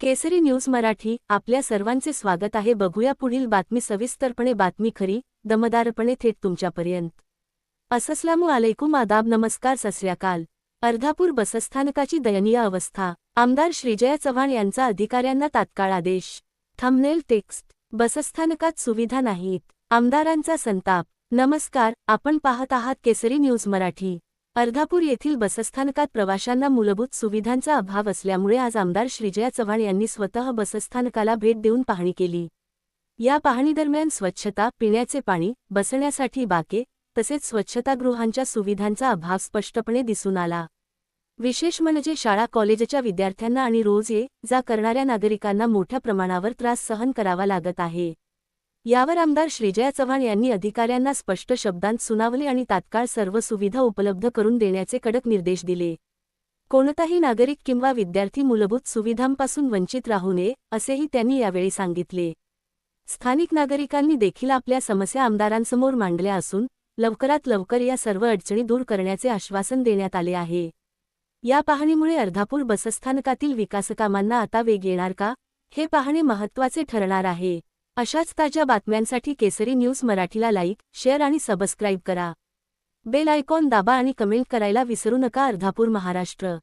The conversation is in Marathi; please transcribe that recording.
केसरी न्यूज मराठी आपल्या सर्वांचे स्वागत आहे। बघूया पुढील बातमी सविस्तरपणे। बातमी खरी दमदारपणे थेट तुमच्यापर्यंत। अस्सलामु अलैकुम, आदाब, नमस्कार, सत श्री अकाल। अर्धापूर बसस्थानकाची दयनीय अवस्था, आमदार श्रीजया चव्हाण यांचा अधिकाऱ्यांना तात्काळ आदेश। Thumbnail text. बसस्थानकात सुविधा नाहीत, आमदारांचा संताप। नमस्कार, आपण पाहत आहात केसरी न्यूज मराठी। अर्धापूर येथील बसस्थानकात प्रवाशांना मूलभूत सुविधांचा अभाव असल्यामुळे आज आमदार श्रीजया चव्हाण यांनी स्वतः बसस्थानकाला भेट देऊन पाहणी केली। या पाहणीदरम्यान स्वच्छता, पिण्याचे पाणी, बसण्यासाठी बाके तसेच स्वच्छतागृहांच्या सुविधांचा अभाव स्पष्टपणे दिसून आला। विशेष म्हणजे शाळा कॉलेजच्या विद्यार्थ्यांना आणि रोज ये जा करणाऱ्या नागरिकांना मोठ्या प्रमाणावर त्रास सहन करावा लागत आहे। यावर आमदार श्रीजया चव्हाण यांनी अधिकाऱ्यांना स्पष्ट शब्दांत सुनावले आणि तात्काळ सर्व सुविधा उपलब्ध करून देण्याचे कडक निर्देश दिले। कोणताही नागरिक किंवा विद्यार्थी मूलभूत सुविधांपासून वंचित राहू नये असेही त्यांनी यावेळी सांगितले। स्थानिक नागरिकांनी देखील आपल्या समस्या आमदारांसमोर मांडल्या असून लवकरात लवकर या सर्व अडचणी दूर करण्याचे आश्वासन देण्यात आले आहे। या पाहणीमुळे अर्धापूर बसस्थानकातील विकासकामांना आता वेग येणार का, हे पाहणे महत्त्वाचे ठरणार आहे। अशाच ताज्या बातम्यांसाठी केसरी न्यूज मराठीला लाईक, शेअर आणि सबस्क्राईब करा। बेल आयकॉन दाबा आणि कमेंट करायला विसरू नका। अर्धापूर, महाराष्ट्र।